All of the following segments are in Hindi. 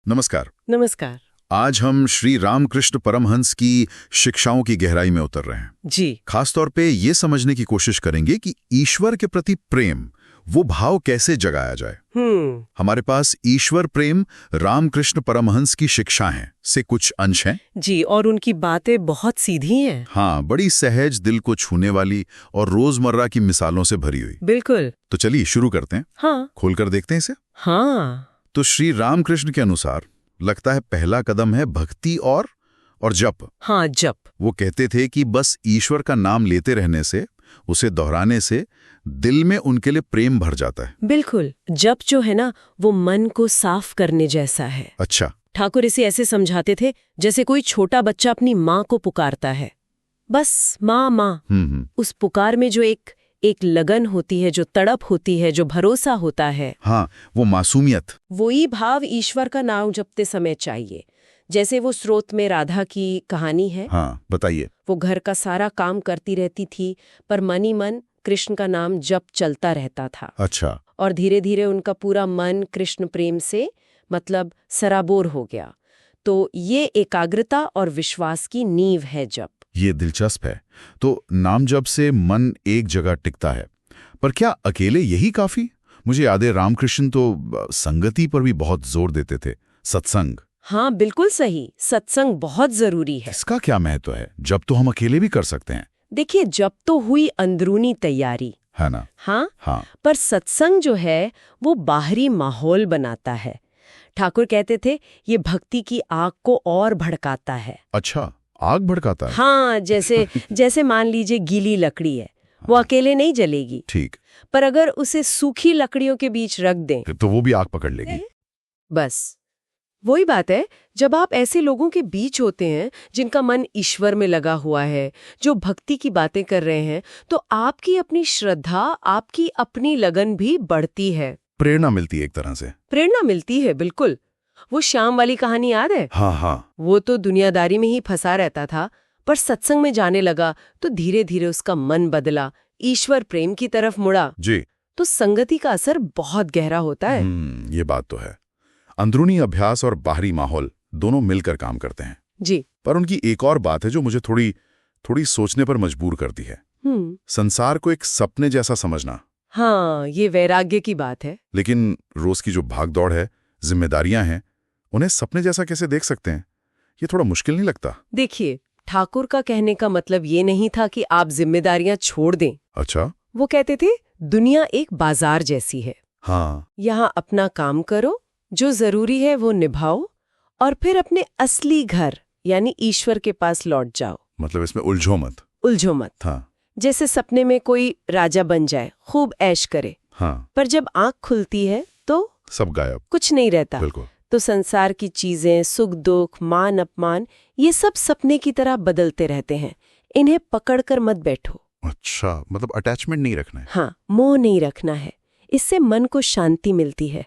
नमस्कार। नमस्कार। आज हम श्री रामकृष्ण परमहंस की शिक्षाओं की गहराई में उतर रहे हैं। जी। खासतौर पे ये समझने की कोशिश करेंगे कि ईश्वर के प्रति प्रेम, वो भाव कैसे जगाया जाए। हमारे पास ईश्वर प्रेम रामकृष्ण परमहंस की शिक्षाएं से कुछ अंश हैं। जी, और उनकी बातें बहुत सीधी हैं। हाँ, बड़ी सहज, दिल को छूने वाली और रोजमर्रा की मिसालों से भरी हुई। बिल्कुल। तो चलिए शुरू करते हैं। हाँ। खोलकर देखते हैं इसे। हाँ। तो श्री रामकृष्ण के अनुसार लगता है पहला कदम है भक्ति और जप। हाँ, जप। वो कहते थे कि बस ईश्वर का नाम लेते रहने से, उसे दोहराने से दिल में उनके लिए प्रेम भर जाता है। बिल्कुल। जप जो है ना, वो मन को साफ करने जैसा है। अच्छा। ठाकुर इसे ऐसे समझाते थे जैसे कोई छोटा बच्चा अपनी माँ को पुकारता है। बस माँ माँ। उस पुकार में जो एक लगन होती है, जो तड़प होती है, जो भरोसा होता है। हाँ, वो मासूमियत। वही भाव ईश्वर का नाम जपते समय चाहिए। जैसे वो स्रोत में राधा की कहानी है। हाँ, बताइए। वो घर का सारा काम करती रहती थी, पर मन ही मन कृष्ण का नाम जप चलता रहता था। अच्छा। और धीरे धीरे उनका पूरा मन कृष्ण प्रेम से सराबोर हो गया। तो ये एकाग्रता और विश्वास की नींव है जप। ये दिलचस्प है। तो नाम जप से मन एक जगह टिकता है, पर क्या अकेले यही काफी? मुझे याद है रामकृष्ण तो संगति पर भी बहुत जोर देते थे, सत्संग। हाँ, बिल्कुल सही। सत्संग बहुत जरूरी है। इसका क्या महत्व है? जब तो हम अकेले भी कर सकते हैं। देखिए, जब तो हुई अंदरूनी तैयारी, है ना? हाँ। पर सत्संग जो है वो बाहरी माहौल बनाता है। ठाकुर कहते थे ये भक्ति की आग को और भड़काता है। अच्छा, आग भड़काता है? हाँ, जैसे मान लीजिए गीली लकड़ी है, वो अकेले नहीं जलेगी। ठीक। पर अगर उसे सूखी लकड़ियों के बीच रख दें तो वो भी आग पकड़ लेगी। बस वही बात है। जब आप ऐसे लोगों के बीच होते हैं जिनका मन ईश्वर में लगा हुआ है, जो भक्ति की बातें कर रहे हैं, तो आपकी अपनी श्रद्धा, आपकी अपनी लगन भी बढ़ती है। प्रेरणा मिलती है एक तरह से। प्रेरणा मिलती है, बिल्कुल। वो श्याम वाली कहानी याद है? हाँ। वो तो दुनियादारी में ही फंसा रहता था, पर सत्संग में जाने लगा तो धीरे धीरे उसका मन बदला, ईश्वर प्रेम की तरफ मुड़ा। जी। तो संगति का असर बहुत गहरा होता है। ये बात तो है। अंदरूनी अभ्यास और बाहरी माहौल दोनों मिलकर काम करते हैं। जी। पर उनकी एक और बात है जो मुझे थोड़ी सोचने पर मजबूर करती है। संसार को एक सपने जैसा समझना। हाँ, ये वैराग्य की बात है। लेकिन रोज की जो भागदौड़ है, जिम्मेदारियां हैं, उन्हें सपने जैसा कैसे देख सकते हैं? ये थोड़ा मुश्किल नहीं लगता? देखिए, ठाकुर का कहने का मतलब ये नहीं था कि आप जिम्मेदारियां छोड़ दें। अच्छा। वो कहते थे दुनिया एक बाजार जैसी है। हाँ। यहाँ अपना काम करो, जो जरूरी है वो निभाओ, और फिर अपने असली घर यानी ईश्वर के पास लौट जाओ। मतलब इसमें उलझो मत। हाँ। जैसे सपने में कोई राजा बन जाए, खूब ऐश करे। हाँ। पर जब आंख खुलती है तो सब गायब, कुछ नहीं रहता। बिल्कुल। तो संसार की चीजें, सुख दुख, मान अपमान, ये सब सपने की तरह बदलते रहते हैं। इन्हें पकड़कर मत बैठो। अच्छा, मतलब अटैचमेंट नहीं रखना है। हाँ, मोह नहीं रखना है। इससे मन को शांति मिलती है।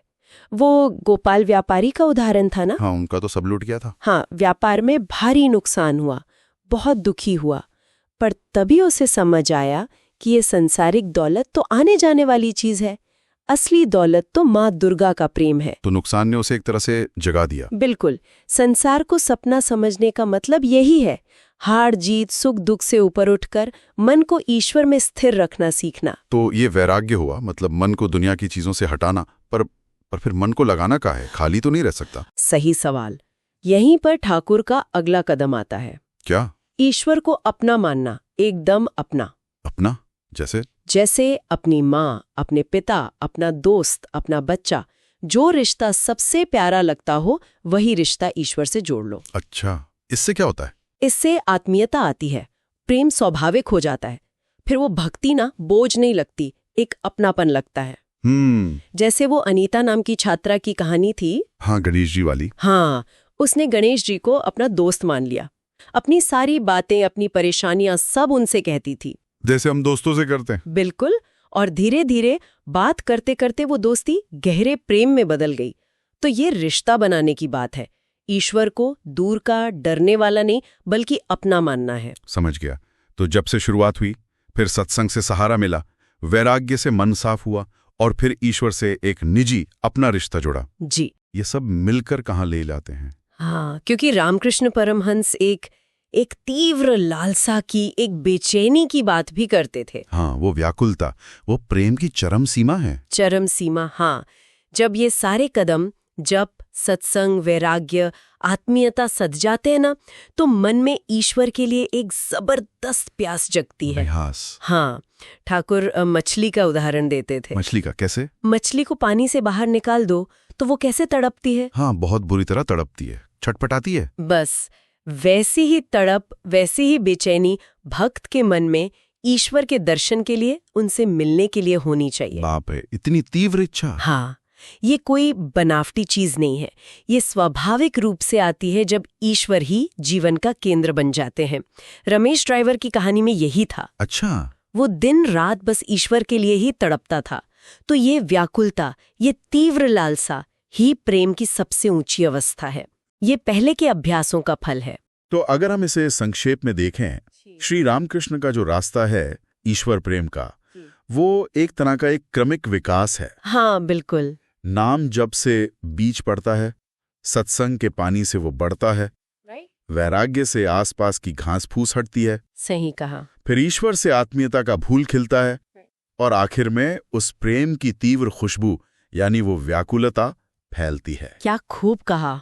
वो गोपाल व्यापारी का उदाहरण था ना? हाँ, उनका तो सब लूट गया था। हाँ, व्यापार में भारी नुकसान हुआ, बहुत दुखी हुआ, पर तभी उसे समझ आया कि ये सांसारिक दौलत तो आने जाने वाली चीज है, असली दौलत तो माँ दुर्गा का प्रेम है। तो नुकसान ने उसे एक तरह से जगा दिया। बिल्कुल। संसार को सपना समझने का मतलब यही है, हार जीत, सुख दुख से ऊपर उठकर मन को ईश्वर में स्थिर रखना सीखना। तो ये वैराग्य हुआ, मतलब मन को दुनिया की चीजों से हटाना। पर फिर मन को लगाना कहाँ है? खाली तो नहीं रह सकता। सही सवाल। यहीं पर ठाकुर का अगला कदम आता है। क्या? ईश्वर को अपना मानना, एकदम अपना। अपना? जैसे अपनी माँ, अपने पिता, अपना दोस्त, अपना बच्चा, जो रिश्ता सबसे प्यारा लगता हो वही रिश्ता ईश्वर से जोड़ लो। अच्छा, इससे क्या होता है? इससे आत्मीयता आती है, प्रेम स्वाभाविक हो जाता है। फिर वो भक्ति ना बोझ नहीं लगती, एक अपनापन लगता है। जैसे वो अनीता नाम की छात्रा की कहानी थी। हाँ, गणेश जी वाली। हाँ, उसने गणेश जी को अपना दोस्त मान लिया। अपनी सारी बातें, अपनी परेशानियां सब उनसे कहती थी, जैसे हम दोस्तों से करते हैं। बिल्कुल। और धीरे धीरे बात करते करते वो दोस्ती गहरे प्रेम में बदल गई। तो ये रिश्ता बनाने की बात है। ईश्वर को दूर का, डरने वाला नहीं, बल्कि अपना मानना है। समझ गया। तो जब से शुरुआत हुई, फिर सत्संग से सहारा मिला, वैराग्य से मन साफ हुआ, और फिर ईश्वर से एक निजी अपना रिश्ता जुड़ा। जी। ये सब मिलकर कहाँ ले जाते हैं? हाँ, क्योंकि रामकृष्ण परमहंस एक तीव्र लालसा की, एक बेचैनी की बात भी करते थे। हाँ, वो व्याकुलता, वो प्रेम की चरम सीमा है। चरम सीमा, हाँ। जब ये सारे कदम जप, सत्संग, वैराग्य, आत्मीयता सज जाते हैं ना, तो मन में ईश्वर के लिए एक जबरदस्त प्यास जगती है। हाँ, ठाकुर मछली का उदाहरण देते थे। मछली का कैसे? मछली को पानी से बाहर निकाल दो तो वो कैसे तड़पती है? हाँ, बहुत बुरी तरह तड़पती है, छटपटाती है। बस वैसी ही तड़प, वैसी ही बेचैनी भक्त के मन में ईश्वर के दर्शन के लिए, उनसे मिलने के लिए होनी चाहिए। बाप रे, इतनी तीव्र इच्छा। हाँ, ये कोई बनावटी चीज नहीं है, ये स्वाभाविक रूप से आती है जब ईश्वर ही जीवन का केंद्र बन जाते हैं। रमेश ड्राइवर की कहानी में यही था। अच्छा। वो दिन रात बस ईश्वर के लिए ही तड़पता था। तो ये व्याकुलता, ये तीव्र लालसा ही प्रेम की सबसे ऊंची अवस्था है। ये पहले के अभ्यासों का फल है। तो अगर हम इसे संक्षेप में देखें, श्री रामकृष्ण का जो रास्ता है ईश्वर प्रेम का, वो एक तरह का एक क्रमिक विकास है। हाँ, बिल्कुल। नाम जप से बीज पड़ता है, सत्संग के पानी से वो बढ़ता है, वैराग्य से आसपास की घास फूस हटती है। सही कहा। फिर ईश्वर से आत्मीयता का फूल खिलता है, और आखिर में उस प्रेम की तीव्र खुशबू यानी वो व्याकुलता फैलती है। क्या खूब कहा।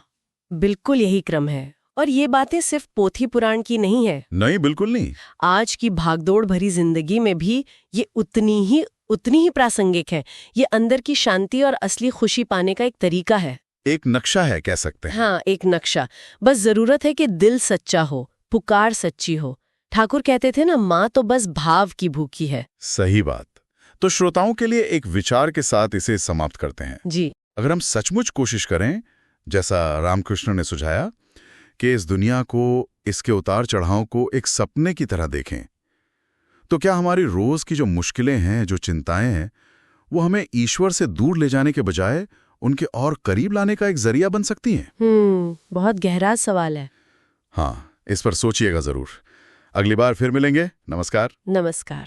बिल्कुल यही क्रम है। और ये बातें सिर्फ पोथी पुराण की नहीं है। नहीं, बिल्कुल नहीं। आज की भागदौड़ भरी जिंदगी में भी ये उतनी ही प्रासंगिक है। ये अंदर की शांति और असली खुशी पाने का एक तरीका है। एक नक्शा है, कह सकते हैं। हाँ, एक नक्शा। बस जरूरत है कि दिल सच्चा हो, पुकार सच्ची हो। ठाकुर कहते थे ना, माँ तो बस भाव की भूखी है। सही बात। तो श्रोताओं के लिए एक विचार के साथ इसे समाप्त करते हैं जी। अगर हम सचमुच कोशिश करें, जैसा रामकृष्ण ने सुझाया, कि इस दुनिया को, इसके उतार चढ़ाव को एक सपने की तरह देखें, तो क्या हमारी रोज की जो मुश्किलें हैं, जो चिंताएं हैं, वो हमें ईश्वर से दूर ले जाने के बजाय उनके और करीब लाने का एक जरिया बन सकती हैं? बहुत गहरा सवाल है। हाँ, इस पर सोचिएगा जरूर। अगली बार फिर मिलेंगे। नमस्कार। नमस्कार।